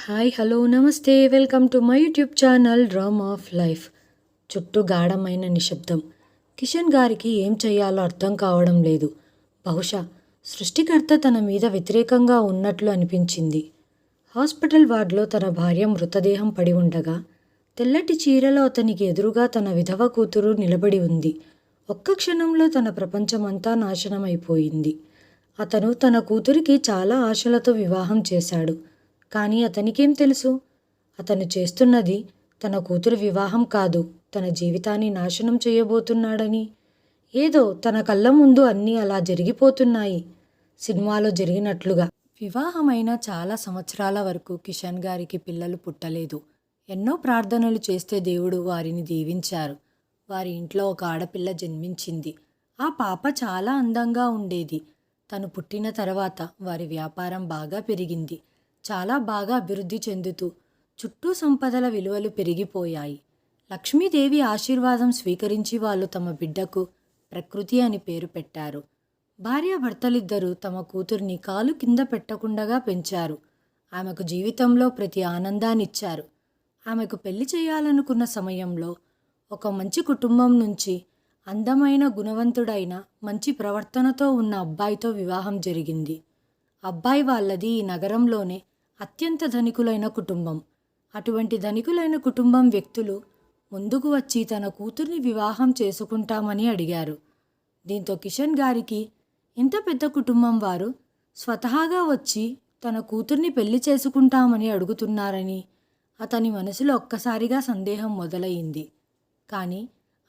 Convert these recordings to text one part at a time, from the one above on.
Hi hello నమస్తే welcome to my YouTube channel drama of life. చుట్టూ గాఢమైన నిశ్శబ్దం. కిషన్ గారికి ఏం చెయ్యాలో అర్థం కావడం లేదు. బహుశా సృష్టికర్త తన మీద వ్యతిరేకంగా ఉన్నట్లు అనిపించింది. హాస్పిటల్ వార్డులో తన భార్య మృతదేహం పడి ఉండగా తెల్లటి చీరలో అతనికి ఎదురుగా తన విధవ కూతురు నిలబడి ఉంది. ఒక్క క్షణంలో తన ప్రపంచమంతా నాశనమైపోయింది. అతను తన కూతురికి చాలా ఆశలతో వివాహం చేశాడు. కానీ అతనికేం తెలుసు? అతను చేస్తున్నది తన కూతురు వివాహం కాదు, తన జీవితాన్ని నాశనం చేయబోతున్నాడని. ఏదో తన కళ్ళ ముందు అన్నీ అలా జరిగిపోతున్నాయి, సినిమాలో జరిగినట్లుగా. వివాహమైన చాలా సంవత్సరాల వరకు కిషన్ గారికి పిల్లలు పుట్టలేదు. ఎన్నో ప్రార్థనలు చేస్తే దేవుడు వారిని దీవించారు. వారి ఇంట్లో ఒక ఆడపిల్ల జన్మించింది. ఆ పాప చాలా అందంగా ఉండేది. తను పుట్టిన తర్వాత వారి వ్యాపారం బాగా పెరిగింది. చాలా బాగా అభివృద్ధి చెందుతూ చుట్టూ సంపదల విలువలు పెరిగిపోయాయి. లక్ష్మీదేవి ఆశీర్వాదం స్వీకరించి వాళ్ళు తమ బిడ్డకు ప్రకృతి అని పేరు పెట్టారు. భార్యాభర్తలిద్దరూ తమ కూతుర్ని కాలు కింద పెట్టకుండగా పెంచారు. ఆమెకు జీవితంలో ప్రతి ఆనందాన్నిచ్చారు. ఆమెకు పెళ్లి చేయాలనుకున్న సమయంలో ఒక మంచి కుటుంబం నుంచి అందమైన గుణవంతుడైన మంచి ప్రవర్తనతో ఉన్న అబ్బాయితో వివాహం జరిగింది. అబ్బాయి వాళ్ళది ఈ నగరంలోనే అత్యంత ధనికులైన కుటుంబం. అటువంటి ధనికులైన కుటుంబం వ్యక్తులు ముందుకు వచ్చి తన కూతుర్ని వివాహం చేసుకుంటామని అడిగారు. దీంతో కిషన్ గారికి ఇంత పెద్ద కుటుంబం వారు స్వతహాగా వచ్చి తన కూతుర్ని పెళ్లి చేసుకుంటామని అడుగుతున్నారని అతని మనసులో ఒక్కసారిగా సందేహం మొదలయ్యింది. కానీ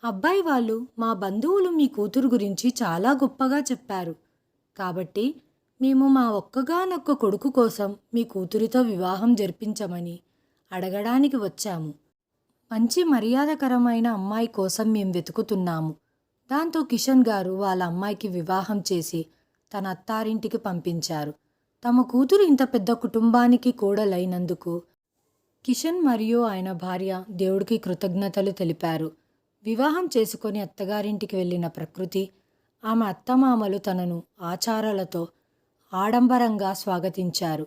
అబ్బాయి వాళ్ళు, మా బంధువులు మీ కూతురు గురించి చాలా గొప్పగా చెప్పారు, కాబట్టి మేము మా ఒక్కగానొక్క కొడుకు కోసం మీ కూతురితో వివాహం జరిపించమని అడగడానికి వచ్చాము. మంచి మర్యాదకరమైన అమ్మాయి కోసం మేము వెతుకుతున్నాము. దాంతో కిషన్ గారు వాళ్ళ అమ్మాయికి వివాహం చేసి తన అత్తారింటికి పంపించారు. తమ కూతురు ఇంత పెద్ద కుటుంబానికి కోడలైనందుకు కిషన్ మరియు ఆయన భార్య దేవుడికి కృతజ్ఞతలు తెలిపారు. వివాహం చేసుకొని అత్తగారింటికి వెళ్ళిన ప్రకృతి, ఆమె అత్తమామలు తనను ఆచారాలతో ఆడంబరంగా స్వాగతించారు.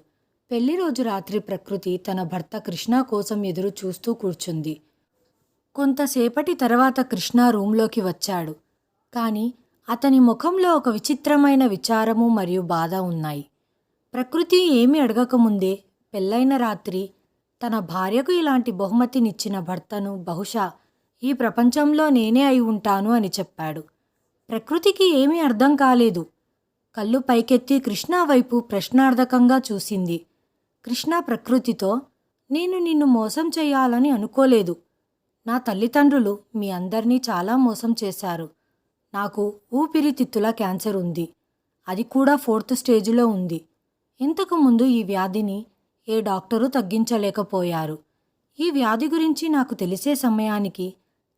పెళ్లి రోజు రాత్రి ప్రకృతి తన భర్త కృష్ణ కోసం ఎదురు చూస్తూ కూర్చుంది. కొంతసేపటి తర్వాత కృష్ణ రూంలోకి వచ్చాడు. కానీ అతని ముఖంలో ఒక విచిత్రమైన విచారము మరియు బాధ ఉన్నాయి. ప్రకృతి ఏమీ అడగకముందే పెళ్ళైన రాత్రి తన భార్యకు ఇలాంటి బహుమతినిచ్చిన భర్తను బహుశా ఈ ప్రపంచంలో నేనే అయి ఉంటాను అని చెప్పాడు. ప్రకృతికి ఏమీ అర్థం కాలేదు. కళ్ళు పైకెత్తి కృష్ణ వైపు ప్రశ్నార్థకంగా చూసింది. కృష్ణ ప్రకృతితో, నేను నిన్ను మోసం చేయాలని అనుకోలేదు. నా తల్లిదండ్రులు మీ అందరినీ చాలా మోసం చేశారు. నాకు ఊపిరితిత్తుల క్యాన్సర్ ఉంది. అది కూడా 4th స్టేజ్లో ఉంది. ఇంతకుముందు ఈ వ్యాధిని ఏ డాక్టరు తగ్గించలేకపోయారు. ఈ వ్యాధి గురించి నాకు తెలిసే సమయానికి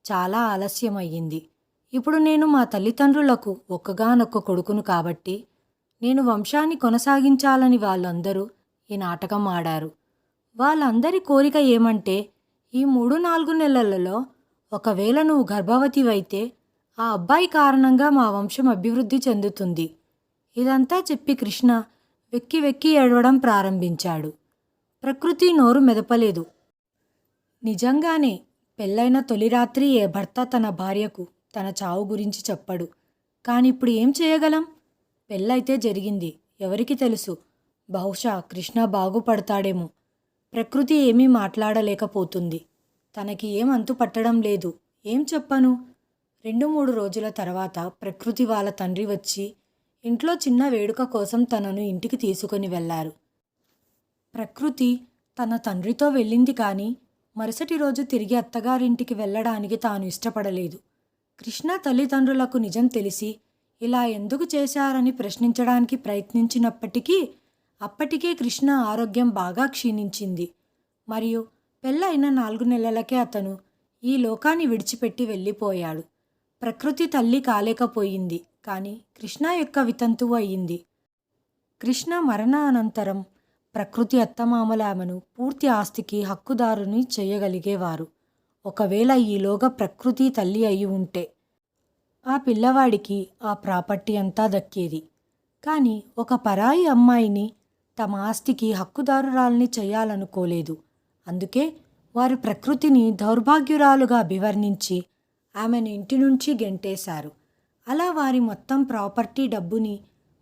చాలా ఆలస్యమయ్యింది. ఇప్పుడు నేను మా తల్లిదండ్రులకు ఒక్కగానొక్క కొడుకును కాబట్టి నేను వంశాన్ని కొనసాగించాలని వాళ్ళందరూ ఈ నాటకం ఆడారు. వాళ్ళందరి కోరిక ఏమంటే, ఈ 3-4 నెలలలో ఒకవేళ నువ్వు గర్భవతివైతే ఆ అబ్బాయి కారణంగా మా వంశం అభివృద్ధి చెందుతుంది. ఇదంతా చెప్పి కృష్ణ వెక్కి వెక్కి ఏడవడం ప్రారంభించాడు. ప్రకృతి నోరు మెదపలేదు. నిజంగానే పెళ్ళైన తొలి రాత్రి ఏ భర్త తన భార్యకు తన చావు గురించి చెప్పడు. కానీ ఇప్పుడు ఏం చేయగలం? పెళ్ళైతే జరిగింది, ఎవరికి తెలుసు, బహుశా కృష్ణ బాగుపడతాడేమో. ప్రకృతి ఏమీ మాట్లాడలేకపోతుంది. తనకి ఏం అంతు పట్టడం లేదు. ఏం చెప్పను? 2-3 రోజుల తర్వాత ప్రకృతి వాళ్ళ తండ్రి వచ్చి ఇంట్లో చిన్న వేడుక కోసం తనను ఇంటికి తీసుకొని వెళ్లారు. ప్రకృతి తన తండ్రితో వెళ్ళింది, కానీ మరుసటి రోజు తిరిగి అత్తగారింటికి వెళ్ళడానికి తాను ఇష్టపడలేదు. కృష్ణ తల్లిదండ్రులకు నిజం తెలిసి ఇలా ఎందుకు చేశారని ప్రశ్నించడానికి ప్రయత్నించినప్పటికీ అప్పటికే కృష్ణ ఆరోగ్యం బాగా క్షీణించింది. మరియు పెళ్ళైన 4 నెలలకే అతను ఈ లోకాన్ని విడిచిపెట్టి వెళ్ళిపోయాడు. ప్రకృతి తల్లి కాలేకపోయింది, కానీ కృష్ణ యొక్క వితంతువు అయ్యింది. కృష్ణ మరణానంతరం ప్రకృతి అత్తమామలు ఆమెను పూర్తి ఆస్తికి హక్కుదారుని చేయగలిగేవారు. ఒకవేళ ఈలోగా ప్రకృతి తల్లి అయి ఉంటే ఆ పిల్లవాడికి ఆ ప్రాపర్టీ అంతా దక్కేది. కానీ ఒక పరాయి అమ్మాయిని తమ ఆస్తికి హక్కుదారురాల్ని చేయాలనుకోలేదు. అందుకే వారు ప్రకృతిని దౌర్భాగ్యురాలుగా అభివర్ణించి ఆమెను ఇంటి నుంచి గెంటేశారు. అలా వారి మొత్తం ప్రాపర్టీ డబ్బుని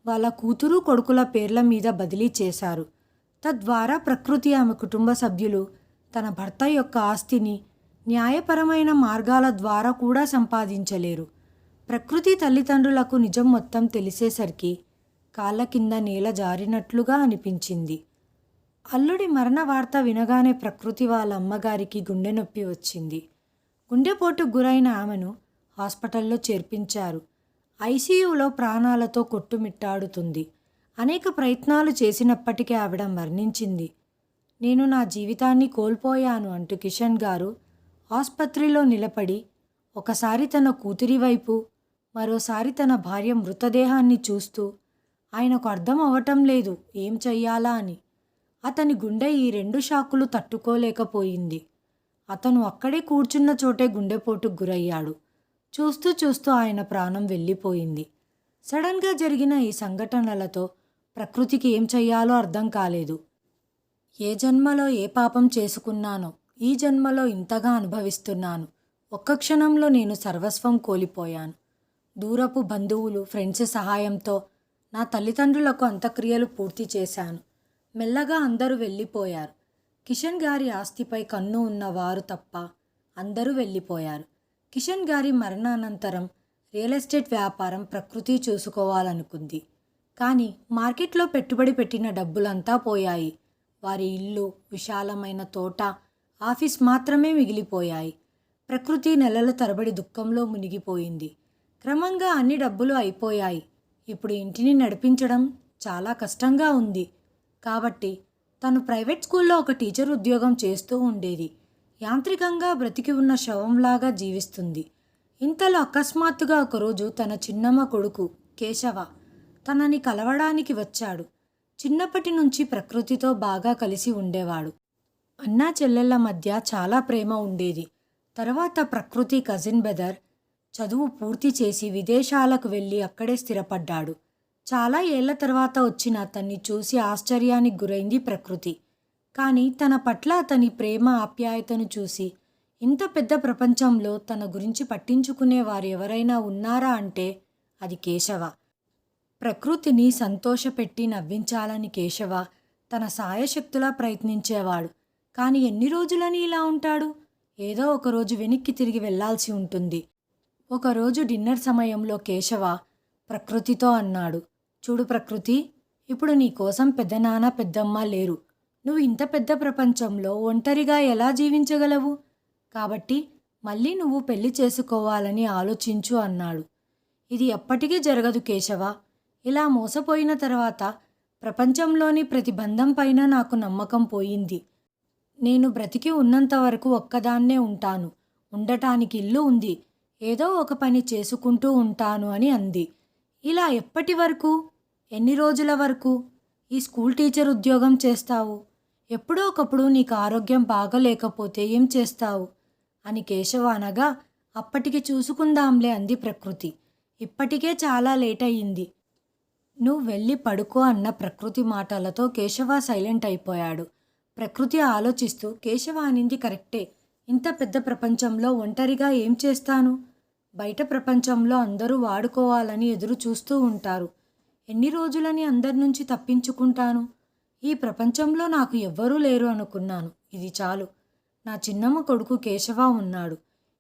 వాళ్ళ కూతురు కొడుకుల పేర్ల మీద బదిలీ చేశారు. తద్వారా ప్రకృతి ఆమె కుటుంబ సభ్యులు తన భర్త యొక్క ఆస్తిని న్యాయపరమైన మార్గాల ద్వారా కూడా సంపాదించలేరు. ప్రకృతి తల్లిదండ్రులకు నిజం మొత్తం తెలిసేసరికి కాళ్ళ కింద నేల జారినట్లుగా అనిపించింది. అల్లుడి మరణ వార్త వినగానే ప్రకృతి వాళ్ళ అమ్మగారికి గుండె నొప్పి వచ్చింది. గుండెపోటుకు గురైన ఆమెను హాస్పిటల్లో చేర్పించారు. ఐసీయూలో ప్రాణాలతో కొట్టుమిట్టాడుతుంది. అనేక ప్రయత్నాలు చేసినప్పటికీ ఆవిడ మరణించింది. నేను నా జీవితాన్ని కోల్పోయాను అంటూ కిషన్ గారు ఆసుపత్రిలో నిలబడి ఒకసారి తన కూతురి వైపు, మరోసారి తన భార్య మృతదేహాన్ని చూస్తూ ఆయనకు అర్థం అవ్వటం లేదు ఏం చెయ్యాలా అని. అతని గుండె ఈ 2 షాకులు తట్టుకోలేకపోయింది. అతను అక్కడే కూర్చున్న చోటే గుండెపోటుకు గురయ్యాడు. చూస్తూ చూస్తూ ఆయన ప్రాణం వెళ్ళిపోయింది. సడన్గా జరిగిన ఈ సంఘటనలతో ప్రకృతికి ఏం చెయ్యాలో అర్థం కాలేదు. ఏ జన్మలో ఏ పాపం చేసుకున్నానో ఈ జన్మలో ఇంతగా అనుభవిస్తున్నాను. ఒక్క క్షణంలో నేను సర్వస్వం కోల్పోయాను. దూరపు బంధువులు, ఫ్రెండ్స్ సహాయంతో నా తల్లిదండ్రులకు అంత్యక్రియలు పూర్తి చేశాను. మెల్లగా అందరూ వెళ్ళిపోయారు. కిషన్ గారి ఆస్తిపై కన్ను ఉన్నవారు తప్ప అందరూ వెళ్ళిపోయారు. కిషన్ గారి మరణానంతరం రియల్ ఎస్టేట్ వ్యాపారం ప్రకృతి చూసుకోవాలనుకుంది. కానీ మార్కెట్లో పెట్టుబడి పెట్టిన డబ్బులంతా పోయాయి. వారి ఇల్లు, విశాలమైన తోట, ఆఫీస్ మాత్రమే మిగిలిపోయాయి. ప్రకృతి నెలల తరబడి దుఃఖంలో మునిగిపోయింది. క్రమంగా అన్ని డబ్బులు అయిపోయాయి. ఇప్పుడు ఇంటిని నడిపించడం చాలా కష్టంగా ఉంది. కాబట్టి తను ప్రైవేట్ స్కూల్లో ఒక టీచర్ ఉద్యోగం చేస్తూ ఉండేది. యాంత్రికంగా బ్రతికి ఉన్న శవంలాగా జీవిస్తుంది. ఇంతలో అకస్మాత్తుగా ఒకరోజు తన చిన్నమ్మ కొడుకు కేశవ తనని కలవడానికి వచ్చాడు. చిన్నప్పటి నుంచి ప్రకృతితో బాగా కలిసి ఉండేవాడు. అన్నా చెల్లెళ్ళ మధ్య చాలా ప్రేమ ఉండేది. తర్వాత ప్రకృతి కజిన్ బ్రదర్ చదువు పూర్తి చేసి విదేశాలకు వెళ్ళి అక్కడే స్థిరపడ్డాడు. చాలా ఏళ్ల తర్వాత వచ్చిన అతన్ని చూసి ఆశ్చర్యానికి గురైంది ప్రకృతి. కానీ తన పట్ల అతని ప్రేమ, ఆప్యాయతను చూసి ఇంత పెద్ద ప్రపంచంలో తన గురించి పట్టించుకునే వారు ఎవరైనా ఉన్నారా అంటే అది కేశవ. ప్రకృతిని సంతోషపెట్టి నవ్వించాలని కేశవ తన సాయశక్తులా ప్రయత్నించేవాడు. కానీ ఎన్ని రోజులని ఇలా ఉంటాడు? ఏదో ఒకరోజు వెనక్కి తిరిగి వెళ్లాల్సి ఉంటుంది. ఒకరోజు డిన్నర్ సమయంలో కేశవ ప్రకృతితో అన్నాడు, చూడు ప్రకృతి, ఇప్పుడు నీ కోసం పెద్దనాన్న పెద్దమ్మ లేరు. నువ్వు ఇంత పెద్ద ప్రపంచంలో ఒంటరిగా ఎలా జీవించగలవు? కాబట్టి మళ్ళీ నువ్వు పెళ్లి చేసుకోవాలని ఆలోచించు అన్నాడు. ఇది ఎప్పటికీ జరగదు కేశవ. ఇలా మోసపోయిన తర్వాత ప్రపంచంలోని ప్రతి బంధం పైన నాకు నమ్మకం పోయింది. నేను బ్రతికి ఉన్నంత వరకు ఒక్కదాన్నే ఉంటాను. ఉండటానికి ఇల్లు ఉంది. ఏదో ఒక పని చేసుకుంటూ ఉంటాను అని అంది. ఇలా ఎప్పటి వరకు? ఎన్ని రోజుల వరకు ఈ స్కూల్ టీచర్ ఉద్యోగం చేస్తావు? ఎప్పుడో ఒకప్పుడు నీకు ఆరోగ్యం బాగలేకపోతే ఏం చేస్తావు అని కేశవ అనగా, అప్పటికి చూసుకుందాంలే అంది ప్రకృతి. ఇప్పటికే చాలా లేట్ అయ్యింది. నువ్వు వెళ్ళి పడుకో అన్న ప్రకృతి మాటలతో కేశవ సైలెంట్ అయిపోయాడు. ప్రకృతి ఆలోచిస్తూ, కేశవ అనింది కరెక్టే. ఇంత పెద్ద ప్రపంచంలో ఒంటరిగా ఏం చేస్తాను? బయట ప్రపంచంలో అందరూ వాడుకోవాలని ఎదురు చూస్తూ ఉంటారు. ఎన్ని రోజులని అందరి నుంచి తప్పించుకుంటాను? ఈ ప్రపంచంలో నాకు ఎవ్వరూ లేరు అనుకున్నాను. ఇది చాలు. నా చిన్నమ్మ కొడుకు కేశవ ఉన్నాడు.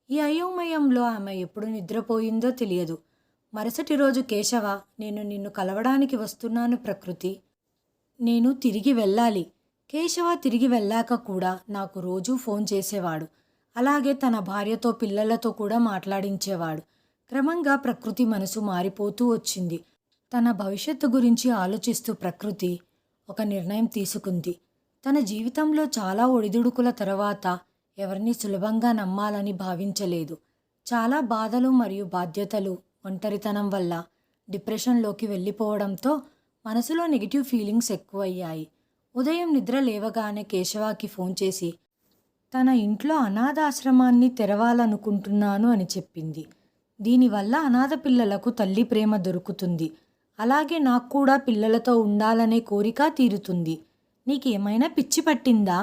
ఈ అయోమయంలో ఆమె ఎప్పుడు నిద్రపోయిందో తెలియదు. మరుసటి రోజు కేశవ, నేను నిన్ను కలవడానికి వస్తున్నాను ప్రకృతి. నేను తిరిగి వెళ్ళాలి. కేశవ తిరిగి వెళ్ళాక కూడా నాకు రోజూ ఫోన్ చేసేవాడు. అలాగే తన భార్యతో, పిల్లలతో కూడా మాట్లాడించేవాడు. క్రమంగా ప్రకృతి మనసు మారిపోతూ వచ్చింది. తన భవిష్యత్తు గురించి ఆలోచిస్తూ ప్రకృతి ఒక నిర్ణయం తీసుకుంది. తన జీవితంలో చాలా ఒడిదుడుకుల తర్వాత ఎవరిని సులభంగా నమ్మాలని భావించలేదు. చాలా బాధలు మరియు బాధ్యతలు, ఒంటరితనం వల్ల డిప్రెషన్లోకి వెళ్ళిపోవడంతో మనసులో నెగిటివ్ ఫీలింగ్స్ ఎక్కువయ్యాయి. ఉదయం నిద్ర లేవగానే కేశవకి ఫోన్ చేసి తన ఇంట్లో అనాథాశ్రమాన్ని తెరవాలనుకుంటున్నాను అని చెప్పింది. దీనివల్ల అనాథ పిల్లలకు తల్లి ప్రేమ దొరుకుతుంది. అలాగే నాకు కూడా పిల్లలతో ఉండాలనే కోరిక తీరుతుంది. నీకేమైనా పిచ్చి పట్టిందా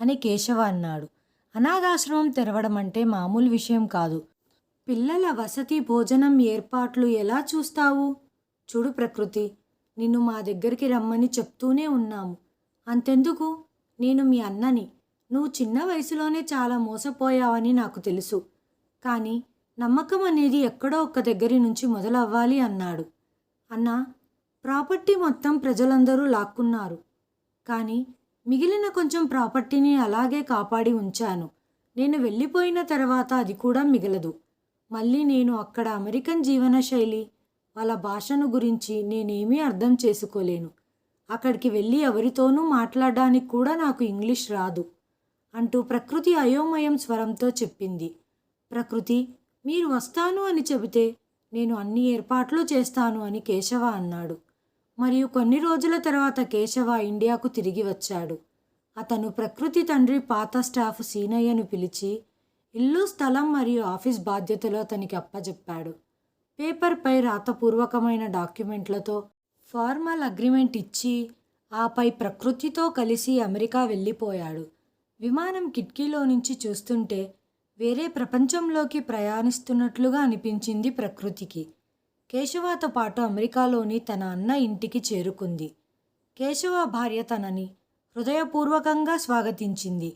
అని కేశవ అన్నాడు. అనాథాశ్రమం తెరవడం అంటే మామూలు విషయం కాదు. పిల్లల వసతి భోజనం ఏర్పాట్లు ఎలా చూస్తావు? చూడు ప్రకృతి, నిన్ను మా దగ్గరికి రమ్మని చెప్తూనే ఉన్నాము. అంతెందుకు, నేను మీ అన్నని. నువ్వు చిన్న వయసులోనే చాలా మోసపోయావని నాకు తెలుసు. కానీ నమ్మకం అనేది ఎక్కడో ఒక్క దగ్గరి నుంచి మొదలవ్వాలి అన్నాడు. అన్నా, ప్రాపర్టీ మొత్తం ప్రజలందరూ లాక్కున్నారు. కానీ మిగిలిన కొంచెం ప్రాపర్టీని అలాగే కాపాడి ఉంచాను. నేను వెళ్ళిపోయిన తర్వాత అది కూడా మిగలదు. మళ్ళీ నేను అక్కడ అమెరికన్ జీవన శైలి, వాళ్ళ భాషను గురించి నేనేమీ అర్థం చేసుకోలేను. అక్కడికి వెళ్ళి ఎవరితోనూ మాట్లాడడానికి కూడా నాకు ఇంగ్లీష్ రాదు అంటూ ప్రకృతి అయోమయం స్వరంతో చెప్పింది. ప్రకృతి, మీరు వస్తాను అని చెబితే నేను అన్ని ఏర్పాట్లు చేస్తాను అని కేశవ అన్నాడు. మరియు కొన్ని రోజుల తర్వాత కేశవ ఇండియాకు తిరిగి వచ్చాడు. అతను ప్రకృతి తండ్రి పాత స్టాఫ్ సీనయ్యను పిలిచి ఇల్లు, స్థలం మరియు ఆఫీస్ బాధ్యతలు అతనికి అప్పజెప్పాడు. పేపర్పై రాతపూర్వకమైన డాక్యుమెంట్లతో ఫార్మల్ అగ్రిమెంట్ ఇచ్చి ఆపై ప్రకృతితో కలిసి అమెరికా వెళ్ళిపోయాడు. విమానం కిటికీలో నుంచి చూస్తుంటే వేరే ప్రపంచంలోకి ప్రయాణిస్తున్నట్లుగా అనిపించింది ప్రకృతికి. కేశవతో పాటు అమెరికాలోని తన అన్న ఇంటికి చేరుకుంది. కేశవ భార్య తనని హృదయపూర్వకంగా స్వాగతించింది.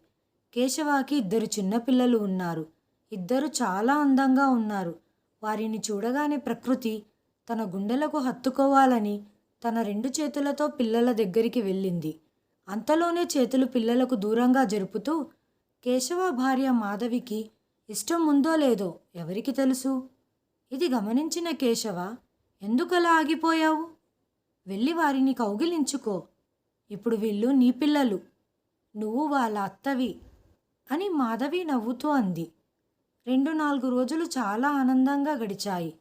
కేశవకి 2 చిన్నపిల్లలు ఉన్నారు. ఇద్దరు చాలా అందంగా ఉన్నారు. వారిని చూడగానే ప్రకృతి తన గుండెలకు హత్తుకోవాలని తన 2 చేతులతో పిల్లల దగ్గరికి వెళ్ళింది. అంతలోనే చేతులు పిల్లలకు దూరంగా జరుపుతూ, కేశవ భార్య మాధవికి ఇష్టం ఉందో లేదో ఎవరికి తెలుసు? ఇది గమనించిన కేశవ, ఎందుకలా ఆగిపోయావు? వెళ్ళి వారిని కౌగిలించుకో. ఇప్పుడు వీళ్ళు నీ పిల్లలు, నువ్వు వాళ్ళ అత్తవి అని మాధవి నవ్వుతూ అంది. 2-4 రోజులు చాలా ఆనందంగా గడిచాయి.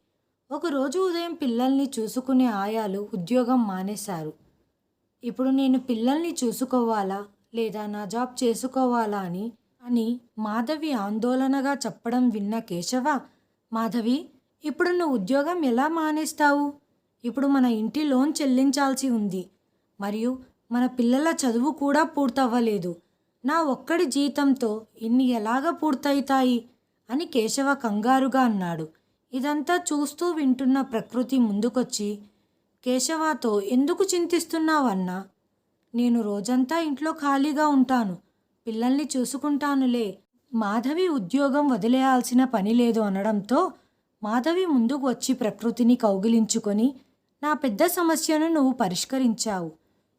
ఒకరోజు ఉదయం పిల్లల్ని చూసుకునే ఆయాలు ఉద్యోగం మానేశారు. ఇప్పుడు నేను పిల్లల్ని చూసుకోవాలా లేదా నా జాబ్ చేసుకోవాలా అని మాధవి ఆందోళనగా చెప్పడం విన్న కేశవ, మాధవి, ఇప్పుడు నువ్వు ఉద్యోగం ఎలా మానేస్తావు? ఇప్పుడు మన ఇంటి లోన్ చెల్లించాల్సి ఉంది. మరియు మన పిల్లల చదువు కూడా పూర్తవ్వలేదు. నా ఒక్కడి జీతంతో ఇన్ని ఎలాగ పూర్తవుతాయి అని కేశవ కంగారుగా అన్నాడు. ఇదంతా చూస్తూ వింటున్న ప్రకృతి ముందుకొచ్చి, కేశవతో ఎందుకు చింతిస్తున్నావన్నా? నేను రోజంతా ఇంట్లో ఖాళీగా ఉంటాను, పిల్లల్ని చూసుకుంటానులే. మాధవి ఉద్యోగం వదిలేయాల్సిన పని లేదు అనడంతో మాధవి ముందుకు వచ్చి ప్రకృతిని కౌగిలించుకొని, నా పెద్ద సమస్యను నువ్వు పరిష్కరించావు.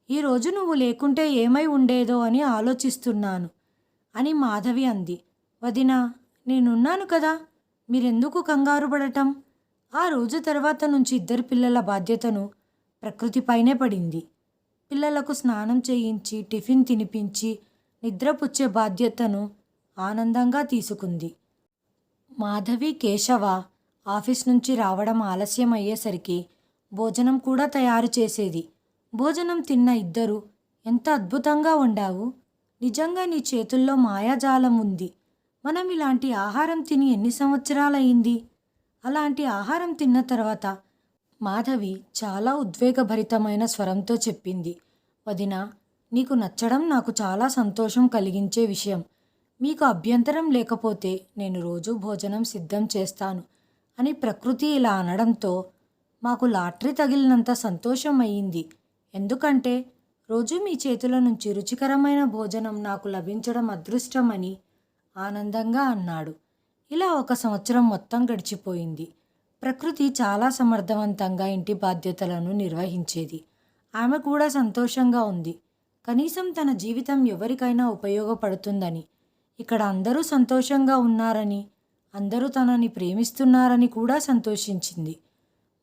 ఈరోజు నువ్వు లేకుంటే ఏమై ఉండేదో అని ఆలోచిస్తున్నాను అని మాధవి అంది. వదినా, నేనున్నాను కదా, మీరెందుకు కంగారు పడటం? ఆ రోజు తర్వాత నుంచి 2 పిల్లల బాధ్యతను ప్రకృతిపైనే పడింది. పిల్లలకు స్నానం చేయించి టిఫిన్ తినిపించి నిద్రపుచ్చే బాధ్యతను ఆనందంగా తీసుకుంది. మాధవి కేశవ ఆఫీస్ నుంచి రావడం ఆలస్యం అయ్యేసరికి భోజనం కూడా తయారు చేసేది. భోజనం తిన్న ఇద్దరు, ఎంత అద్భుతంగా వండావు, నిజంగా నీ చేతుల్లో మాయాజాలం ఉంది. మనం ఇలాంటి ఆహారం తిని ఎన్ని సంవత్సరాలయ్యింది? అలాంటి ఆహారం తిన్న తర్వాత మాధవి చాలా ఉద్వేగభరితమైన స్వరంతో చెప్పింది. వదినా, నీకు నచ్చడం నాకు చాలా సంతోషం కలిగించే విషయం. మీకు అభ్యంతరం లేకపోతే నేను రోజు భోజనం సిద్ధం చేస్తాను అని ప్రకృతి ఇలా అనడంతో మాకు లాటరీ తగిలినంత సంతోషం అయ్యింది. ఎందుకంటే రోజు మీ చేతుల నుంచి రుచికరమైన భోజనం నాకు లభించడం అదృష్టమని ఆనందంగా అన్నాడు. ఇలా 1 సంవత్సరం మొత్తం గడిచిపోయింది. ప్రకృతి చాలా సమర్థవంతంగా ఇంటి బాధ్యతలను నిర్వహించేది. ఆమె కూడా సంతోషంగా ఉంది. కనీసం తన జీవితం ఎవరికైనా ఉపయోగపడుతుందని, ఇక్కడ అందరూ సంతోషంగా ఉన్నారని, అందరూ తనని ప్రేమిస్తున్నారని కూడా సంతోషించింది.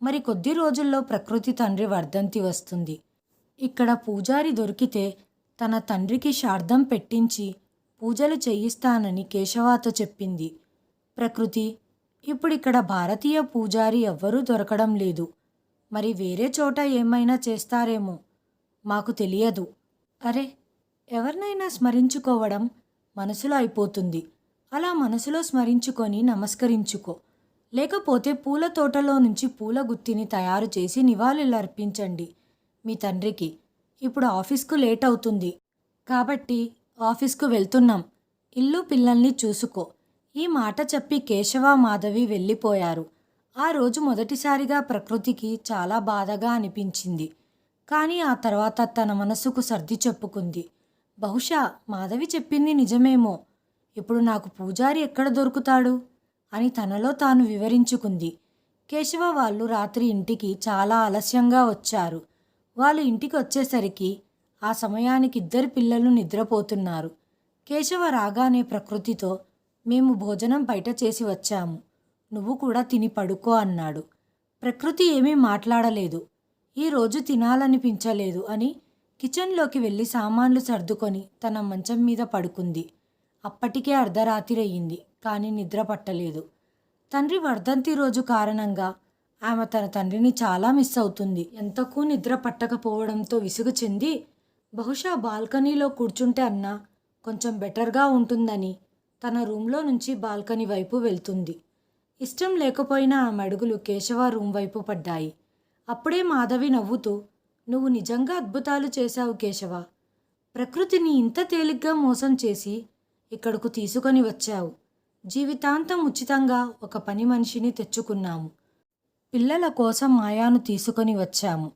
మరి కొద్ది రోజుల్లో ప్రకృతి తండ్రి వర్ధంతి వస్తుంది. ఇక్కడ పూజారి దొరికితే తన తండ్రికి శ్రాద్ధం పెట్టించి పూజలు చేయిస్తానని కేశవతో చెప్పింది. ప్రకృతి, ఇప్పుడిక్కడ భారతీయ పూజారి ఎవ్వరూ దొరకడం లేదు. మరి వేరే చోట ఏమైనా చేస్తారేమో, మాకు తెలియదు. అరే, ఎవరినైనా స్మరించుకోవడం మనసులో అయిపోతుంది. అలా మనసులో స్మరించుకొని నమస్కరించుకో. లేకపోతే పూల తోటలో నుంచి పూల గుత్తిని తయారు చేసి నివాళులర్పించండి మీ తండ్రికి. ఇప్పుడు ఆఫీస్కు లేట్ అవుతుంది కాబట్టి ఆఫీస్కు వెళ్తున్నాం. ఇల్లు పిల్లల్ని చూసుకో. ఈ మాట చెప్పి కేశవ, మాధవి వెళ్ళిపోయారు. ఆ రోజు మొదటిసారిగా ప్రకృతికి చాలా బాధగా అనిపించింది. కానీ ఆ తర్వాత తన మనసుకు సర్ది చెప్పుకుంది. బహుశా మాధవి చెప్పింది నిజమేమో. ఇప్పుడు నాకు పూజారి ఎక్కడ దొరుకుతాడు అని తనలో తాను వివరించుకుంది. కేశవ వాళ్ళు రాత్రి ఇంటికి చాలా ఆలస్యంగా వచ్చారు. వాళ్ళు ఇంటికి వచ్చేసరికి ఆ సమయానికి ఇద్దరు పిల్లలు నిద్రపోతున్నారు. కేశవ రాగానే ప్రకృతితో, మేము భోజనం బయట చేసి వచ్చాము, నువ్వు కూడా తిని పడుకో అన్నాడు. ప్రకృతి ఏమీ మాట్లాడలేదు. ఈరోజు తినాలనిపించలేదు అని కిచెన్లోకి వెళ్ళి సామాన్లు సర్దుకొని తన మంచం మీద పడుకుంది. అప్పటికే అర్ధరాత్రి అయ్యింది, కానీ నిద్ర పట్టలేదు. తండ్రి వర్ధంతి రోజు కారణంగా ఆమె తన తండ్రిని చాలా మిస్ అవుతుంది. ఎంతకు నిద్ర పట్టకపోవడంతో విసుగు చెంది, బహుశా బాల్కనీలో కూర్చుంటే అన్నా కొంచెం బెటర్గా ఉంటుందని తన రూమ్లో నుంచి బాల్కనీ వైపు వెళ్తుంది. ఇష్టం లేకపోయినా ఆమె అడుగులు కేశవ రూమ్ వైపు పడ్డాయి. అప్పుడే మాధవి నవ్వుతూ, నువ్వు నిజంగా అద్భుతాలు చేశావు కేశవ. ప్రకృతిని ఇంత తేలిగ్గా మోసం చేసి ఇక్కడకు తీసుకొని వచ్చావు. జీవితాంతం ఉచితంగా ఒక పని మనిషిని తెచ్చుకున్నాము. పిల్లల కోసం మాయాను తీసుకొని వచ్చాము.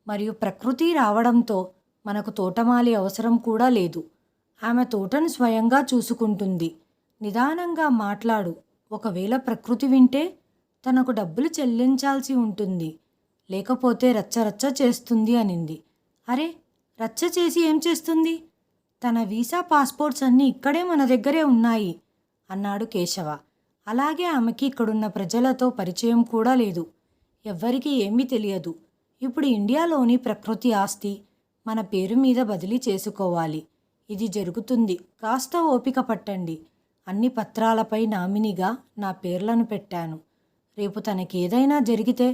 మరియు ప్రకృతి రావడంతో మనకు తోటమాలి అవసరం కూడా లేదు. ఆమె తోటను స్వయంగా చూసుకుంటుంది. నిదానంగా మాట్లాడు. ఒకవేళ ప్రకృతి వింటే తనకు డబ్బులు చెల్లించాల్సి ఉంటుంది. లేకపోతే రచ్చరచ్చ చేస్తుంది అనింది. అరే, రచ్చ చేసి ఏం చేస్తుంది? తన వీసా పాస్పోర్ట్స్ అన్నీ ఇక్కడే మన దగ్గరే ఉన్నాయి అన్నాడు కేశవ. అలాగే ఆమెకి ఇక్కడున్న ప్రజలతో పరిచయం కూడా లేదు. ఎవ్వరికీ ఏమీ తెలియదు. ఇప్పుడు ఇండియాలోని ప్రకృతి ఆస్తి మన పేరు మీద బదిలీ చేసుకోవాలి. ఇది జరుగుతుంది. కాస్త ఓపిక పట్టండి. అన్ని పత్రాలపై నామినీగా నా పేర్లను పెట్టాను. రేపు తనకేదైనా జరిగితే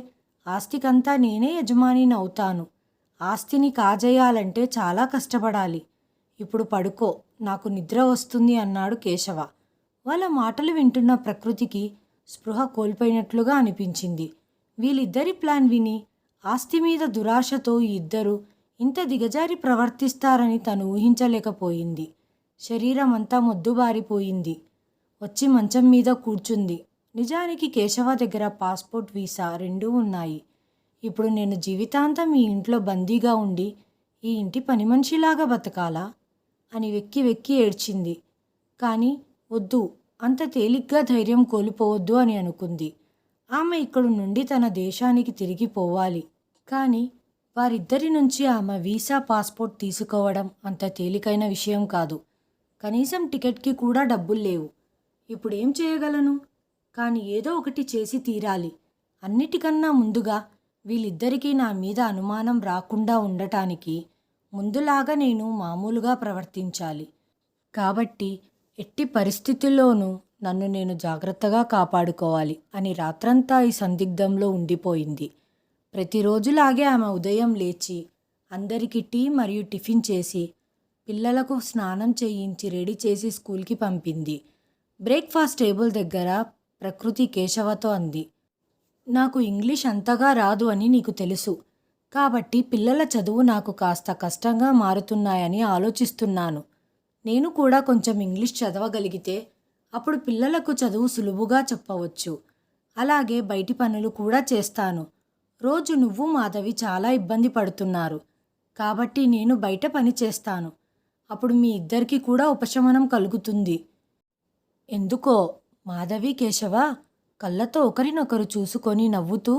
ఆస్తికంతా నేనే యజమానిని అవుతాను. ఆస్తిని కాజేయాలంటే చాలా కష్టపడాలి. ఇప్పుడు పడుకో, నాకు నిద్ర వస్తుంది అన్నాడు కేశవ. వాళ్ళ మాటలు వింటున్న ప్రకృతికి స్పృహ కోల్పోయినట్లుగా అనిపించింది. వీళ్ళిద్దరి ప్లాన్ విని ఆస్తి మీద దురాశతో ఈ ఇద్దరు ఇంత దిగజారి ప్రవర్తిస్తారని తను ఊహించలేకపోయింది. శరీరం అంతా మొద్దుబారిపోయింది. వచ్చి మంచం మీద కూర్చుంది. నిజానికి కేశవ దగ్గర పాస్పోర్ట్, వీసా రెండూ ఉన్నాయి. ఇప్పుడు నేను జీవితాంతం ఈ ఇంట్లో బందీగా ఉండి ఈ ఇంటి పని మనిషిలాగా బతకాలా అని వెక్కి వెక్కి ఏడ్చింది. కానీ వద్దు, అంత తేలిగ్గా ధైర్యం కోల్పోవద్దు అని అనుకుంది. ఆమె ఇక్కడి నుండి తన దేశానికి తిరిగి పోవాలి. కానీ వారిద్దరి నుంచి ఆమె వీసా, పాస్పోర్ట్ తీసుకోవడం అంత తేలికైన విషయం కాదు. కనీసం టికెట్కి కూడా డబ్బులు లేవు. ఇప్పుడు ఏం చేయగలను? కానీ ఏదో ఒకటి చేసి తీరాలి. అన్నిటికన్నా ముందుగా వీళ్ళిద్దరికీ నా మీద అనుమానం రాకుండా ఉండటానికి ముందులాగా నేను మామూలుగా ప్రవర్తించాలి. కాబట్టి ఎట్టి పరిస్థితుల్లోనూ నన్ను నేను జాగ్రత్తగా కాపాడుకోవాలి అని రాత్రంతా ఈ సందిగ్ధంలో ఉండిపోయింది. ప్రతిరోజులాగే ఆమె ఉదయం లేచి అందరికీ టీ మరియు టిఫిన్ చేసి పిల్లలకు స్నానం చేయించి రెడీ చేసి స్కూల్కి పంపింది. బ్రేక్ఫాస్ట్ టేబుల్ దగ్గర ప్రకృతి కేశవతో అంది, నాకు ఇంగ్లీష్ అంతగా రాదు అని నీకు తెలుసు. కాబట్టి పిల్లల చదువు నాకు కాస్త కష్టంగా మారుతున్నాయని ఆలోచిస్తున్నాను. నేను కూడా కొంచెం ఇంగ్లీష్ చదవగలిగితే అప్పుడు పిల్లలకు చదువు సులువుగా చెప్పవచ్చు. అలాగే బయటి పనులు కూడా చేస్తాను. రోజు నువ్వు, మాధవి చాలా ఇబ్బంది పడుతున్నారు. కాబట్టి నేను బయట పని చేస్తాను. అప్పుడు మీ ఇద్దరికీ కూడా ఉపశమనం కలుగుతుంది. ఎందుకో మాధవి, కేశవ కళ్ళతో ఒకరినొకరు చూసుకొని నవ్వుతూ,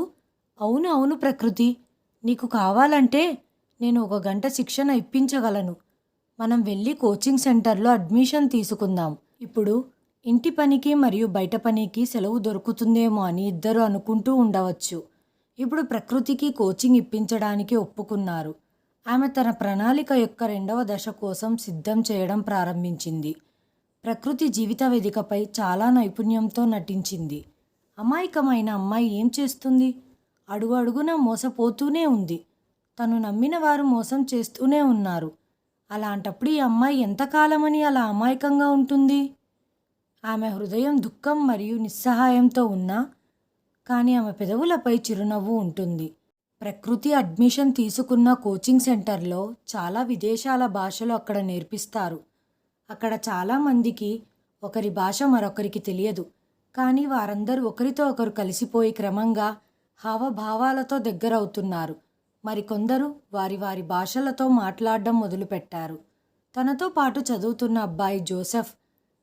అవును అవును ప్రకృతి, నీకు కావాలంటే నేను 1 గంట శిక్షణ ఇప్పించగలను. మనం వెళ్ళి కోచింగ్ సెంటర్లో అడ్మిషన్ తీసుకుందాం. ఇప్పుడు ఇంటి పనికి మరియు బయట పనికి సెలవు దొరుకుతుందేమో అని ఇద్దరు అనుకుంటూ ఉండవచ్చు. ఇప్పుడు ప్రకృతికి కోచింగ్ ఇప్పించడానికి ఒప్పుకున్నారు. ఆమె తన ప్రణాళిక యొక్క 2వ దశ కోసం సిద్ధం చేయడం ప్రారంభించింది. ప్రకృతి జీవిత వేదికపై చాలా నైపుణ్యంతో నటించింది. అమాయకమైన అమ్మాయి ఏం చేస్తుంది? అడుగు అడుగున మోసపోతూనే ఉంది. తను నమ్మిన వారు మోసం చేస్తూనే ఉన్నారు. అలాంటప్పుడు ఈ అమ్మాయి ఎంతకాలమని అలా అమాయకంగా ఉంటుంది? ఆమె హృదయం దుఃఖం మరియు నిస్సహాయంతో ఉన్నా కానీ ఆమె పెదవులపై చిరునవ్వు ఉంటుంది. ప్రకృతి అడ్మిషన్ తీసుకున్న కోచింగ్ సెంటర్లో చాలా విదేశాల భాషలు అక్కడ నేర్పిస్తారు. అక్కడ చాలామందికి ఒకరి భాష మరొకరికి తెలియదు. కానీ వారందరూ ఒకరితో ఒకరు కలిసిపోయి క్రమంగా హావభావాలతో దగ్గరవుతున్నారు. మరికొందరు వారి వారి భాషలతో మాట్లాడడం మొదలుపెట్టారు. తనతో పాటు చదువుతున్న అబ్బాయి జోసెఫ్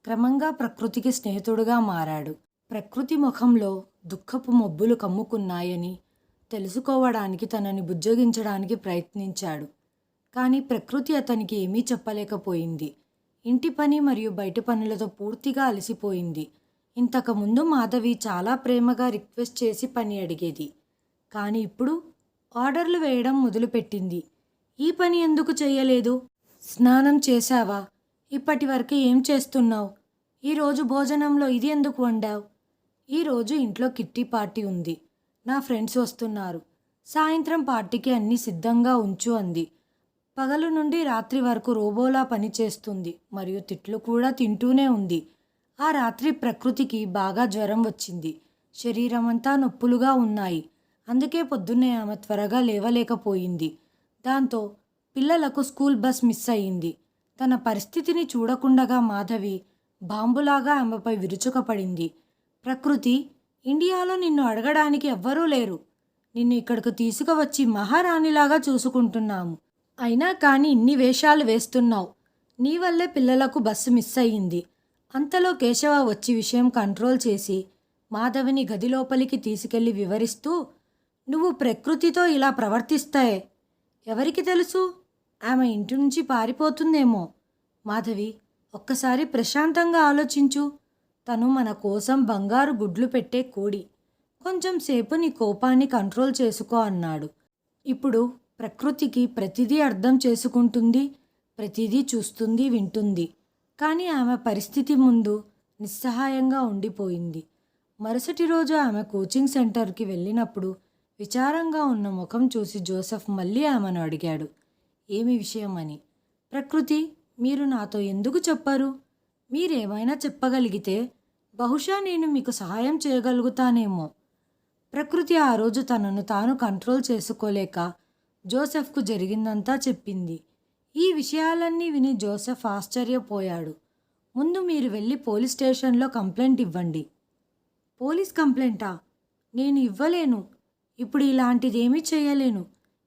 క్రమంగా ప్రకృతికి స్నేహితుడుగా మారాడు. ప్రకృతి ముఖంలో దుఃఖపు మబ్బులు కమ్ముకున్నాయని తెలుసుకోవడానికి తనని బుజ్జగించడానికి ప్రయత్నించాడు. కానీ ప్రకృతి అతనికి ఏమీ చెప్పలేకపోయింది. ఇంటి పని మరియు బయట పనులతో పూర్తిగా అలసిపోయింది. ఇంతకుముందు మాధవి చాలా ప్రేమగా రిక్వెస్ట్ చేసి పని అడిగేది. కానీ ఇప్పుడు ఆర్డర్లు వేయడం మొదలుపెట్టింది. ఈ పని ఎందుకు చెయ్యలేదు? స్నానం చేశావా? ఇప్పటి వరకు ఏం చేస్తున్నావు? ఈరోజు భోజనంలో ఇది ఎందుకు వండావు? ఈరోజు ఇంట్లో కిట్టి పార్టీ ఉంది. నా ఫ్రెండ్స్ వస్తున్నారు. సాయంత్రం పార్టీకి అన్నీ సిద్ధంగా ఉంచు అంది. పగలు నుండి రాత్రి వరకు రోబోలా పనిచేస్తుంది మరియు తిట్లు కూడా తింటూనే ఉంది. ఆ రాత్రి ప్రకృతికి బాగా జ్వరం వచ్చింది. శరీరమంతా నొప్పులుగా ఉన్నాయి. అందుకే పొద్దున్నే ఆమె త్వరగా లేవలేకపోయింది. దాంతో పిల్లలకు స్కూల్ బస్ మిస్ అయ్యింది. తన పరిస్థితిని చూడకుండగా మాధవి బాంబులాగా ఆమెపై విరుచుకపడింది. ప్రకృతి, ఇండియాలో నిన్ను అడగడానికి ఎవ్వరూ లేరు. నిన్ను ఇక్కడికి తీసుకువచ్చి మహారాణిలాగా చూసుకుంటున్నాము. అయినా కానీ ఇన్ని వేషాలు వేస్తున్నావు. నీ వల్లే పిల్లలకు బస్సు మిస్ అయ్యింది. అంతలో కేశవ వచ్చి విషయం కంట్రోల్ చేసి మాధవిని గది లోపలికి తీసుకెళ్లి వివరిస్తూ, నువ్వు ప్రకృతితో ఇలా ప్రవర్తిస్తాయే, ఎవరికి తెలుసు? ఆమె ఇంటి నుంచి పారిపోతుందేమో. మాధవి, ఒక్కసారి ప్రశాంతంగా ఆలోచించు. తను మన కోసం బంగారు గుడ్లు పెట్టే కోడి. కొంచెం సేపు నీ కోపాన్ని కంట్రోల్ చేసుకో అన్నాడు. ఇప్పుడు ప్రకృతికి ప్రతిదీ అర్థం చేసుకుంటుంది, ప్రతిదీ చూస్తుంది, వింటుంది. కానీ ఆమె పరిస్థితి ముందు నిస్సహాయంగా ఉండిపోయింది. మరుసటి రోజు ఆమె కోచింగ్ సెంటర్కి వెళ్ళినప్పుడు విచారంగా ఉన్న ముఖం చూసి జోసెఫ్ మళ్ళీ ఆమెను అడిగాడు, ఏమి విషయం అని. ప్రకృతి, మీరు నాతో ఎందుకు చెప్పరు? మీరేమైనా చెప్పగలిగితే బహుశా నేను మీకు సహాయం చేయగలుగుతానేమో. ప్రకృతి ఆ రోజు తనను తాను కంట్రోల్ చేసుకోలేక జోసెఫ్కు జరిగిందంతా చెప్పింది. ఈ విషయాలన్నీ విని జోసెఫ్ ఆశ్చర్యపోయాడు. ముందు మీరు వెళ్ళి పోలీస్ స్టేషన్లో కంప్లైంట్ ఇవ్వండి. పోలీస్ కంప్లైంటా? నేను ఇవ్వలేను. ఇప్పుడు ఇలాంటిదేమీ చేయలేను.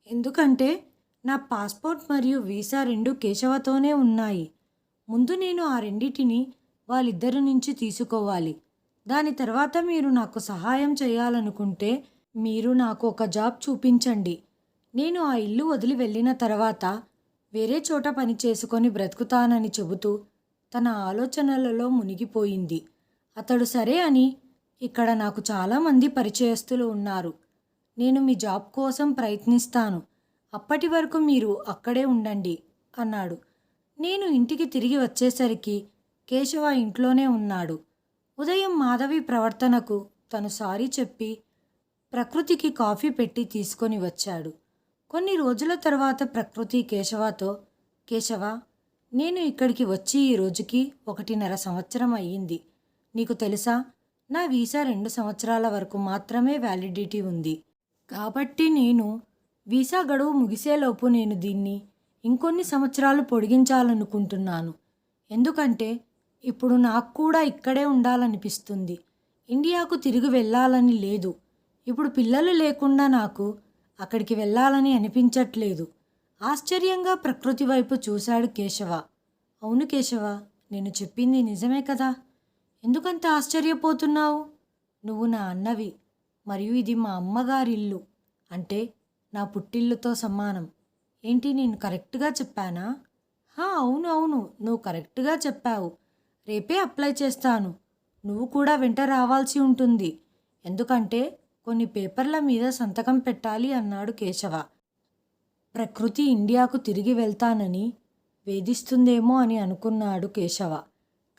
ఎందుకంటే నా పాస్పోర్ట్ మరియు వీసా రెండు కేశవతోనే ఉన్నాయి. ముందు నేను ఆ రెండిటిని వాళ్ళిద్దరి నుంచి తీసుకోవాలి. దాని తర్వాత మీరు నాకు సహాయం చేయాలనుకుంటే మీరు నాకు ఒక జాబ్ చూపించండి. నేను ఆ ఇల్లు వదిలి వెళ్ళిన తర్వాత వేరే చోట పని చేసుకొని బ్రతుకుతానని చెబుతూ తన ఆలోచనలలో మునిగిపోయింది. అతడు సరే అని, ఇక్కడ నాకు చాలామంది పరిచయస్తులు ఉన్నారు. నేను మీ జాబ్ కోసం ప్రయత్నిస్తాను. అప్పటి వరకు మీరు అక్కడే ఉండండి అన్నాడు. నేను ఇంటికి తిరిగి వచ్చేసరికి కేశవ ఇంట్లోనే ఉన్నాడు. ఉదయం మాధవి ప్రవర్తనకు తను సారీ చెప్పి ప్రకృతికి కాఫీ పెట్టి తీసుకొని వచ్చాడు. కొన్ని రోజుల తర్వాత ప్రకృతి కేశవతో, కేశవ, నేను ఇక్కడికి వచ్చి ఈ రోజుకి 1.5 సంవత్సరం అయ్యింది. నీకు తెలుసా, నా వీసా 2 సంవత్సరాల వరకు మాత్రమే వ్యాలిడిటీ ఉంది. కాబట్టి నేను వీసా గడువు ముగిసేలోపు నేను దీన్ని ఇంకొన్ని సంవత్సరాలు పొడిగించాలనుకుంటున్నాను. ఎందుకంటే ఇప్పుడు నాకు కూడా ఇక్కడే ఉండాలనిపిస్తుంది. ఇండియాకు తిరిగి వెళ్ళాలని లేదు. ఇప్పుడు పిల్లలు లేకుండా నాకు అక్కడికి వెళ్ళాలని అనిపించట్లేదు. ఆశ్చర్యంగా ప్రకృతి వైపు చూశాడు కేశవ. అవును కేశవ, నేను చెప్పింది నిజమే కదా? ఎందుకంత ఆశ్చర్యపోతున్నావు? నువ్వు నా అన్నవి మరియు ఇది మా అమ్మగారిల్లు, అంటే నా పుట్టిల్లుతో సమానం. ఏంటి, నేను కరెక్ట్గా చెప్పానా? అవును అవును, నువ్వు కరెక్ట్గా చెప్పావు. రేపే అప్లై చేస్తాను. నువ్వు కూడా వెంట రావాల్సి ఉంటుంది. ఎందుకంటే కొన్ని పేపర్ల మీద సంతకం పెట్టాలి అన్నాడు కేశవ. ప్రకృతి ఇండియాకు తిరిగి వెళ్తానని వేధిస్తుందేమో అని అనుకున్నాడు కేశవ.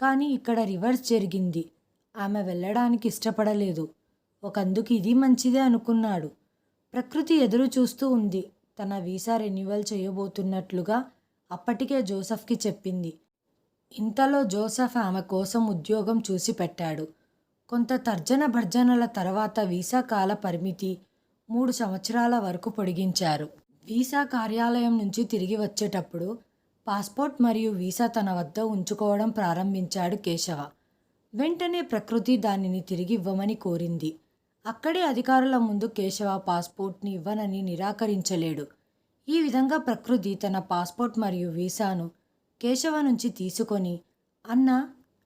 కానీ ఇక్కడ రివర్స్ జరిగింది. ఆమె వెళ్ళడానికి ఇష్టపడలేదు. ఒకందుకు ఇది మంచిదే అనుకున్నాడు. ప్రకృతి ఎదురు చూస్తూ ఉంది. తన వీసా రెన్యువల్ చేయబోతున్నట్లుగా అప్పటికే జోసెఫ్కి చెప్పింది. ఇంతలో జోసెఫ్ ఆమె కోసం ఉద్యోగం చూసి పెట్టాడు. కొంత తర్జన భర్జనల తర్వాత వీసా కాల పరిమితి 3 సంవత్సరాల వరకు పొడిగించారు. వీసా కార్యాలయం నుంచి తిరిగి వచ్చేటప్పుడు పాస్పోర్ట్ మరియు వీసా తన వద్ద ఉంచుకోవడం ప్రారంభించాడు కేశవ. వెంటనే ప్రకృతి దానిని తిరిగి ఇవ్వమని కోరింది. అక్కడే అధికారుల ముందు కేశవ పాస్పోర్ట్ని ఇవ్వనని నిరాకరించలేడు. ఈ విధంగా ప్రకృతి తన పాస్పోర్ట్ మరియు వీసాను కేశవ నుంచి తీసుకొని, అన్నా,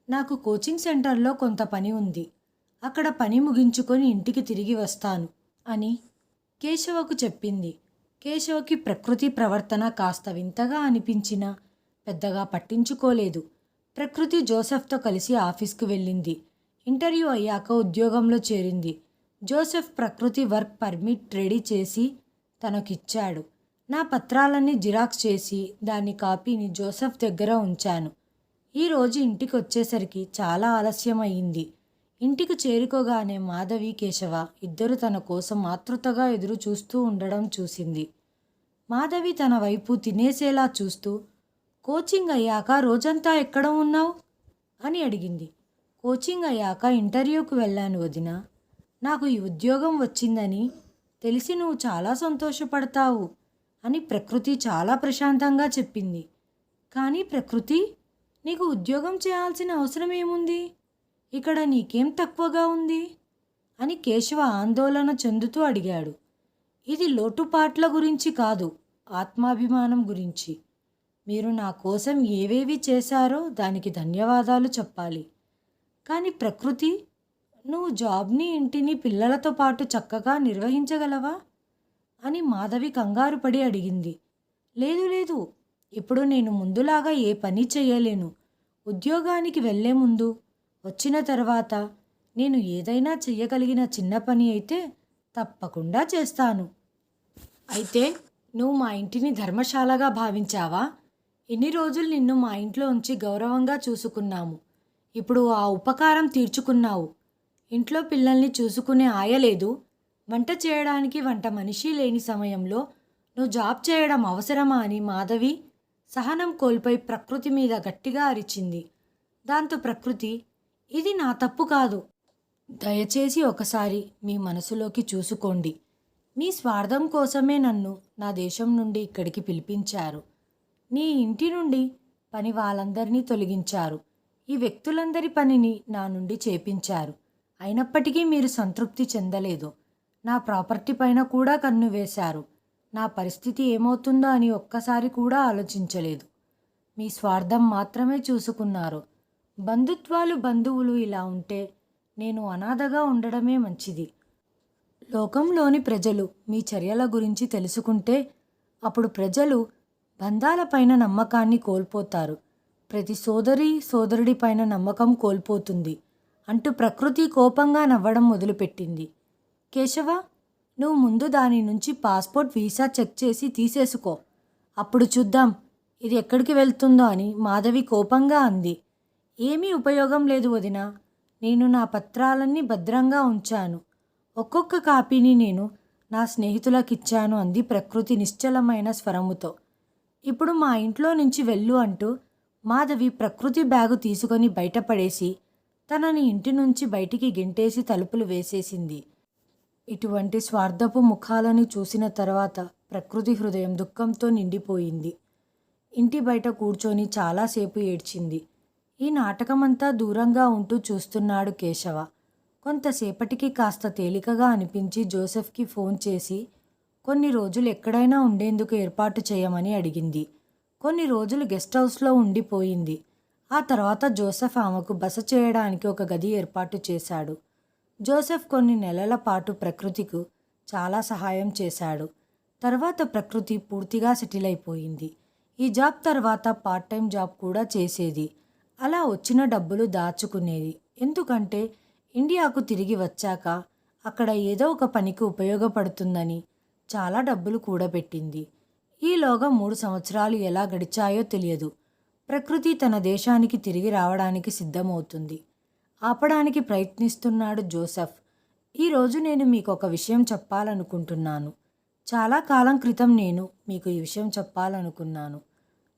నాకు కోచింగ్ సెంటర్లో కొంత పని ఉంది, అక్కడ పని ముగించుకొని ఇంటికి తిరిగి వస్తాను అని కేశవకు చెప్పింది. కేశవకి ప్రకృతి ప్రవర్తన కాస్త వింతగా అనిపించినా పెద్దగా పట్టించుకోలేదు. ప్రకృతి జోసెఫ్తో కలిసి ఆఫీస్కు వెళ్ళింది. ఇంటర్వ్యూ అయ్యాక ఉద్యోగంలో చేరింది. జోసెఫ్ ప్రకృతి వర్క్ పర్మిట్ రెడీ చేసి తనకిచ్చాడు. నా పత్రాలన్నీ జిరాక్స్ చేసి దాని కాపీని జోసెఫ్ దగ్గర ఉంచాను. ఈరోజు ఇంటికి వచ్చేసరికి చాలా ఆలస్యం అయ్యింది. ఇంటికి చేరుకోగానే మాధవి, కేశవ ఇద్దరు తన కోసం ఆతృతగా ఎదురు చూస్తూ ఉండడం చూసింది. మాధవి తన వైపు తినేసేలా చూస్తూ, కోచింగ్ అయ్యాక రోజంతా ఎక్కడ ఉన్నావు అని అడిగింది. కోచింగ్ అయ్యాక ఇంటర్వ్యూకి వెళ్ళాను వదినా. నాకు ఈ ఉద్యోగం వచ్చిందని తెలిసి నువ్వు చాలా సంతోషపడతావు అని ప్రకృతి చాలా ప్రశాంతంగా చెప్పింది. కానీ ప్రకృతి, నీకు ఉద్యోగం చేయాల్సిన అవసరం ఏముంది? ఇక్కడ నీకేం తక్కువగా ఉంది అని కేశవ ఆందోళన చెందుతూ అడిగాడు. ఇది లోటుపాట్ల గురించి కాదు, ఆత్మాభిమానం గురించి. మీరు నా కోసం ఏవేవి చేశారో దానికి ధన్యవాదాలు చెప్పాలి. కానీ ప్రకృతి, నువ్వు జాబ్ని, ఇంటిని పిల్లలతో పాటు చక్కగా నిర్వహించగలవా అని మాధవి కంగారు పడి అడిగింది. లేదు లేదు, ఇప్పుడు నేను ముందులాగా ఏ పని చేయలేను. ఉద్యోగానికి వెళ్ళే ముందు, వచ్చిన తర్వాత నేను ఏదైనా చెయ్యగలిగిన చిన్న పని అయితే తప్పకుండా చేస్తాను. అయితే నువ్వు మా ఇంటిని ధర్మశాలగా భావించావా? ఇన్ని రోజులు నిన్ను మా ఇంట్లో ఉంచి గౌరవంగా చూసుకున్నాము. ఇప్పుడు ఆ ఉపకారం తీర్చుకున్నావు. ఇంట్లో పిల్లల్ని చూసుకునే ఆయలేదు, వంట చేయడానికి వంట మనిషి లేని సమయంలో నువ్వు జాబ్ చేయడం అవసరమా అని మాధవి సహనం కోల్పోయి ప్రకృతి మీద గట్టిగా అరిచింది. దాంతో ప్రకృతి, ఇది నా తప్పు కాదు. దయచేసి ఒకసారి మీ మనసులోకి చూసుకోండి. మీ స్వార్థం కోసమే నన్ను నా దేశం నుండి ఇక్కడికి పిలిపించారు. నీ ఇంటి నుండి పని వాళ్ళందరినీ తొలగించారు. ఈ వ్యక్తులందరి పనిని నా నుండి చేపించారు. అయినప్పటికీ మీరు సంతృప్తి చెందలేదు. నా ప్రాపర్టీ పైన కూడా కన్ను వేశారు. నా పరిస్థితి ఏమవుతుందో అని ఒక్కసారి కూడా ఆలోచించలేదు. మీ స్వార్థం మాత్రమే చూసుకున్నారు. బంధువులు ఇలా ఉంటే నేను అనాథగా ఉండడమే మంచిది. లోకంలోని ప్రజలు మీ చర్యల గురించి తెలుసుకుంటే అప్పుడు ప్రజలు బంధాలపైన నమ్మకాన్ని కోల్పోతారు. ప్రతి సోదరుడిపైన నమ్మకం కోల్పోతుంది అంటూ ప్రకృతి కోపంగా నవ్వడం మొదలుపెట్టింది. కేశవ, నువ్వు ముందు దాని నుంచి పాస్పోర్ట్ వీసా చెక్ చేసి తీసేసుకో, అప్పుడు చూద్దాం ఇది ఎక్కడికి వెళ్తుందో అని మాధవి కోపంగా అంది. ఏమీ ఉపయోగం లేదు వదినా, నేను నా పత్రాలన్నీ భద్రంగా ఉంచాను. ఒక్కొక్క కాపీని నేను నా స్నేహితులకిచ్చాను అంది ప్రకృతి నిశ్చలమైన స్వరముతో. ఇప్పుడు మా ఇంట్లో నుంచి వెళ్ళు అంటూ మాధవి ప్రకృతి బ్యాగు తీసుకొని బయటపడేసి తనని ఇంటి నుంచి బయటికి గెంటేసి తలుపులు వేసేసింది. ఇటువంటి స్వార్థపు ముఖాలని చూసిన తర్వాత ప్రకృతి హృదయం దుఃఖంతో నిండిపోయింది. ఇంటి బయట కూర్చొని చాలాసేపు ఏడ్చింది. ఈ నాటకమంతా దూరంగా ఉంటూ చూస్తున్నాడు కేశవ. కొంతసేపటికి కాస్త తేలికగా అనిపించి జోసెఫ్కి ఫోన్ చేసి కొన్ని రోజులు ఎక్కడైనా ఉండేందుకు ఏర్పాటు చేయమని అడిగింది. కొన్ని రోజులు గెస్ట్ హౌస్లో ఉండిపోయింది. ఆ తర్వాత జోసెఫ్ ఆమెకు బస చేయడానికి ఒక గది ఏర్పాటు చేశాడు. జోసెఫ్ కొన్ని నెలల పాటు ప్రకృతికు చాలా సహాయం చేశాడు. తర్వాత ప్రకృతి పూర్తిగా సెటిల్ అయిపోయింది. ఈ జాబ్ తర్వాత పార్ట్ టైం జాబ్ కూడా చేసేది. అలా వచ్చిన డబ్బులు దాచుకునేది. ఎందుకంటే ఇండియాకు తిరిగి వచ్చాక అక్కడ ఏదో ఒక పనికి ఉపయోగపడుతుందని చాలా డబ్బులు కూడబెట్టింది. ఈలోగా 3 సంవత్సరాలు ఎలా గడిచాయో తెలియదు. ప్రకృతి తన దేశానికి తిరిగి రావడానికి సిద్ధమవుతుంది. ఆపడానికి ప్రయత్నిస్తున్నాడు జోసెఫ్. ఈరోజు నేను మీకు ఒక విషయం చెప్పాలనుకుంటున్నాను. చాలా కాలం క్రితం నేను మీకు ఈ విషయం చెప్పాలనుకున్నాను.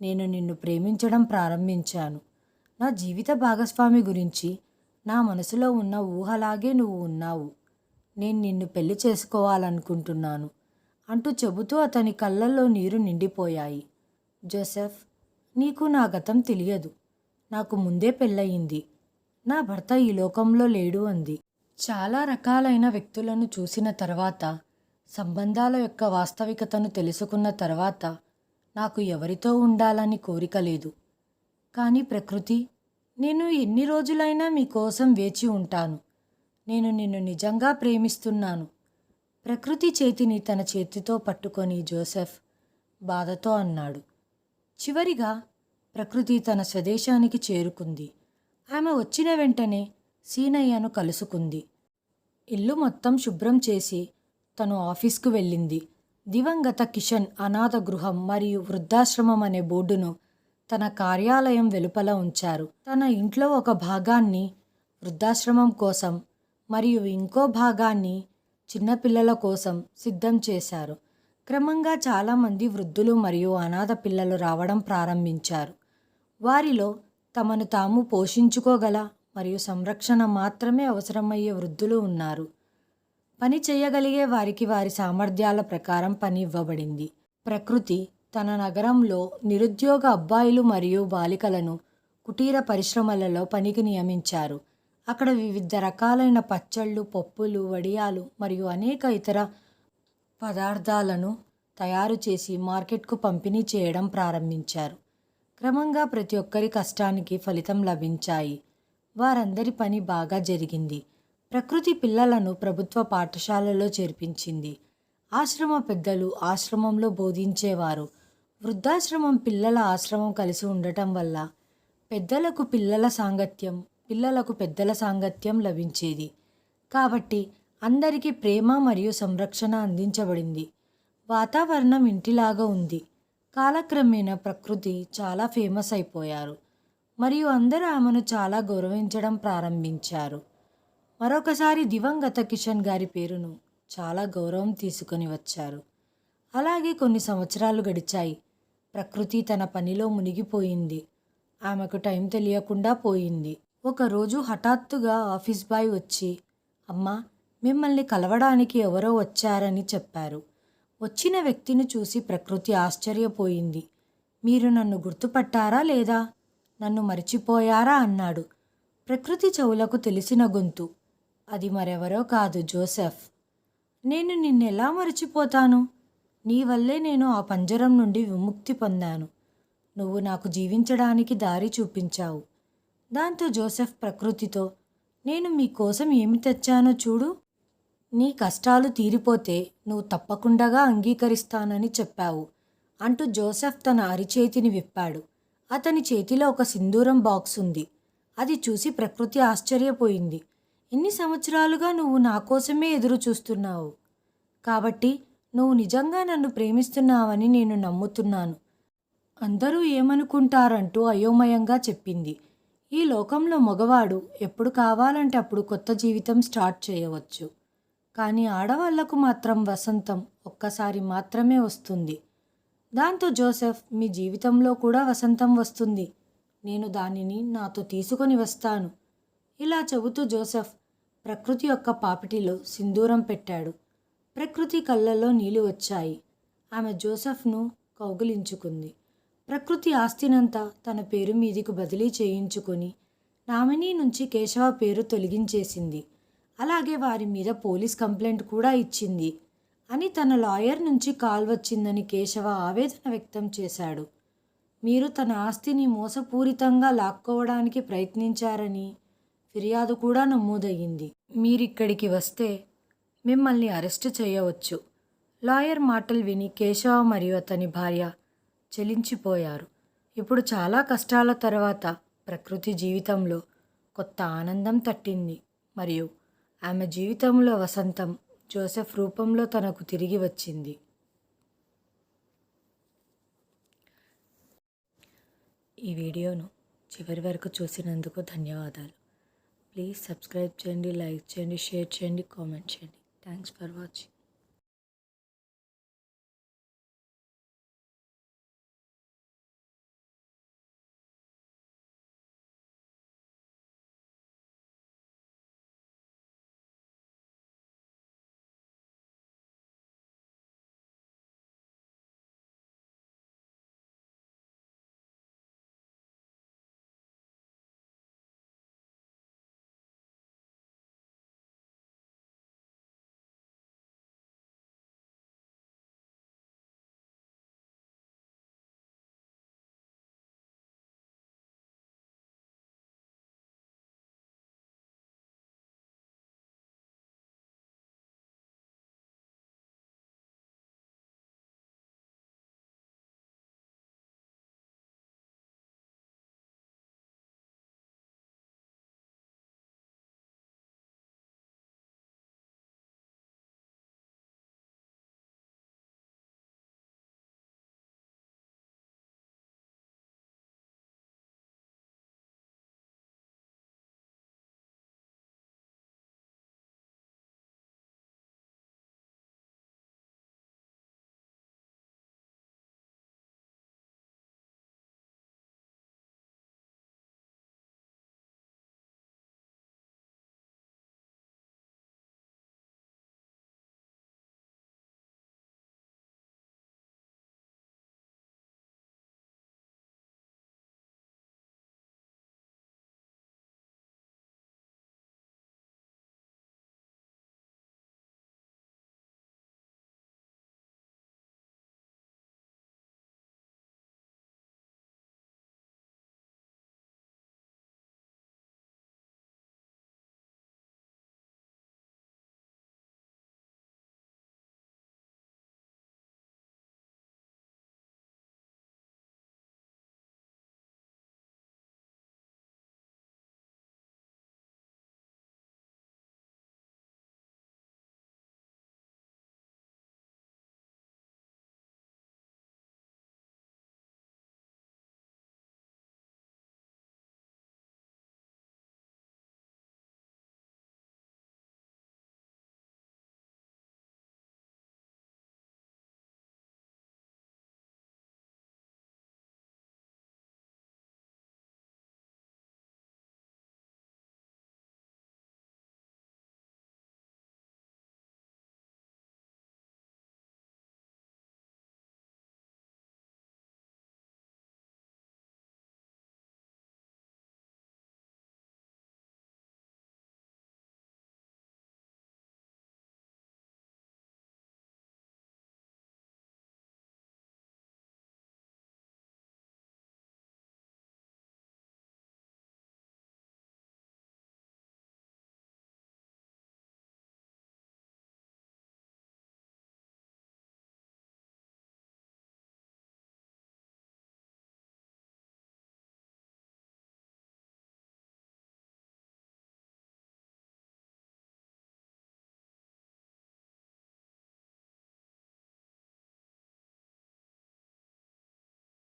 నేను నిన్ను ప్రేమించడం ప్రారంభించాను. నా జీవిత భాగస్వామి గురించి నా మనసులో ఉన్న ఊహలాగే నువ్వు ఉన్నావు. నేను నిన్ను పెళ్లి చేసుకోవాలనుకుంటున్నాను అంటూ చెబుతూ అతని కళ్ళల్లో నీరు నిండిపోయాయి. జోసెఫ్, నీకు నా గతం తెలియదు. నాకు ముందే పెళ్ళయింది. నా భర్త ఈ లోకంలో లేడు అంది. చాలా రకాలైన వ్యక్తులను చూసిన తర్వాత, సంబంధాల యొక్క వాస్తవికతను తెలుసుకున్న తర్వాత నాకు ఎవరితో ఉండాలని కోరిక లేదు. కానీ ప్రకృతి, నేను ఎన్ని రోజులైనా మీకోసం వేచి ఉంటాను. నేను నిన్ను నిజంగా ప్రేమిస్తున్నాను. ప్రకృతి చేతిని తన చేతితో పట్టుకొని జోసెఫ్ బాధతో అన్నాడు. చివరిగా ప్రకృతి తన స్వదేశానికి చేరుకుంది. ఆమె వచ్చిన వెంటనే సీనయ్యను కలుసుకుంది. ఇల్లు మొత్తం శుభ్రం చేసి తను ఆఫీస్కు వెళ్ళింది. దివంగత కిషన్ అనాథ గృహం మరియు వృద్ధాశ్రమం అనే బోర్డును తన కార్యాలయం వెలుపల ఉంచారు. తన ఇంట్లో ఒక భాగాన్ని వృద్ధాశ్రమం కోసం మరియు ఇంకో భాగాన్ని చిన్నపిల్లల కోసం సిద్ధం చేశారు. క్రమంగా చాలామంది వృద్ధులు మరియు అనాథ పిల్లలు రావడం ప్రారంభించారు. వారిలో తమను తాము పోషించుకోగల మరియు సంరక్షణ మాత్రమే అవసరమయ్యే వృద్ధులు ఉన్నారు. పని చేయగలిగే వారికి వారి సామర్థ్యాల ప్రకారం పని ఇవ్వబడింది. ప్రకృతి తన నగరంలో నిరుద్యోగ అబ్బాయిలు మరియు బాలికలను కుటీర పరిశ్రమలలో పనికి నియమించారు. అక్కడ వివిధ రకాలైన పచ్చళ్ళు, పప్పులు, వడియాలు మరియు అనేక ఇతర పదార్థాలను తయారు చేసి మార్కెట్కు పంపిణీ చేయడం ప్రారంభించారు. క్రమంగా ప్రతి ఒక్కరి కష్టానికి ఫలితం లభించాయి. వారందరి పని బాగా జరిగింది. ప్రకృతి పిల్లలను ప్రభుత్వ పాఠశాలలో చేర్పించింది. ఆశ్రమ పెద్దలు ఆశ్రమంలో బోధించేవారు. వృద్ధాశ్రమం పిల్లల ఆశ్రమం కలిసి ఉండటం వల్ల పెద్దలకు పిల్లలకు పెద్దల సాంగత్యం లభించేది. కాబట్టి అందరికీ ప్రేమ మరియు సంరక్షణ అందించబడింది. వాతావరణం ఇంటిలాగా ఉంది. కాలక్రమేణా ప్రకృతి చాలా ఫేమస్ అయిపోయారు మరియు అందరూ ఆమెను చాలా గౌరవించడం ప్రారంభించారు. మరొకసారి దివంగత కిషన్ గారి పేరును చాలా గౌరవం తీసుకొని వచ్చారు. అలాగే కొన్ని సంవత్సరాలు గడిచాయి. ప్రకృతి తన పనిలో మునిగిపోయింది. ఆమెకు టైం తెలియకుండా పోయింది. ఒకరోజు హఠాత్తుగా ఆఫీస్ బాయ్ వచ్చి, అమ్మా, మిమ్మల్ని కలవడానికి ఎవరో వచ్చారని చెప్పారు. వచ్చిన వ్యక్తిని చూసి ప్రకృతి ఆశ్చర్యపోయింది. మీరు నన్ను గుర్తుపట్టారా లేదా? నన్ను మరిచిపోయారా అన్నాడు. ప్రకృతి చెవులకు తెలిసిన గొంతు. అది మరెవరో కాదు, జోసెఫ్. నేను నిన్నెలా మరిచిపోతాను? నీ వల్లే నేను ఆ పంజరం నుండి విముక్తి పొందాను. నువ్వు నాకు జీవించడానికి దారి చూపించావు. దాంతో జోసెఫ్ ప్రకృతితో, నేను మీకోసం ఏమి తెచ్చానో చూడు. నీ కష్టాలు తీరిపోతే నువ్వు తప్పకుండా అంగీకరిస్తానని చెప్పావు అంటూ జోసెఫ్ తన అరిచేతిని విప్పాడు. అతని చేతిలో ఒక సింధూరం బాక్స్ ఉంది. అది చూసి ప్రకృతి ఆశ్చర్యపోయింది. ఇన్ని సంవత్సరాలుగా నువ్వు నా కోసమే ఎదురు చూస్తున్నావు. కాబట్టి నువ్వు నిజంగా నన్ను ప్రేమిస్తున్నావని నేను నమ్ముతున్నాను. అందరూ ఏమనుకుంటారంటూ అయోమయంగా చెప్పింది. ఈ లోకంలో మగవాడు ఎప్పుడు కావాలంటే అప్పుడు కొత్త జీవితం స్టార్ట్ చేయవచ్చు. కానీ ఆడవాళ్లకు మాత్రం వసంతం ఒక్కసారి మాత్రమే వస్తుంది. దాంతో జోసెఫ్, మీ జీవితంలో కూడా వసంతం వస్తుంది. నేను దానిని నాతో తీసుకొని వస్తాను. ఇలా చెబుతూ జోసెఫ్ ప్రకృతి యొక్క పాపిటిలో సింధూరం పెట్టాడు. ప్రకృతి కళ్ళల్లో నీళ్లు వచ్చాయి. ఆమె జోసెఫ్ను కౌగిలించుకుంది. ప్రకృతి ఆస్తినంతా తన పేరు మీదికి బదిలీ చేయించుకొని నామినీ నుంచి కేశవ పేరు తొలగించేసింది. అలాగే వారి మీద పోలీస్ కంప్లైంట్ కూడా ఇచ్చింది అని తన లాయర్ నుంచి కాల్ వచ్చిందని కేశవ ఆవేదన వ్యక్తం చేశాడు. మీరు తన ఆస్తిని మోసపూరితంగా లాక్కోవడానికి ప్రయత్నించారని ఫిర్యాదు కూడా నమోదయ్యింది. మీరిక్కడికి వస్తే మిమ్మల్ని అరెస్టు చేయవచ్చు. లాయర్ మాటలు విని కేశవ మరియు అతని భార్య చలించిపోయారు. ఇప్పుడు చాలా కష్టాల తర్వాత ప్రకృతి జీవితంలో కొత్త ఆనందం తట్టింది మరియు ఆమె జీవితంలో వసంతం జోసెఫ్ రూపంలో తనకు తిరిగి వచ్చింది. ఈ వీడియోను చివరి వరకు చూసినందుకు ధన్యవాదాలు. ప్లీజ్ సబ్స్క్రైబ్ చేయండి, లైక్ చేయండి, షేర్ చేయండి, కామెంట్ చేయండి. Thanks for watching.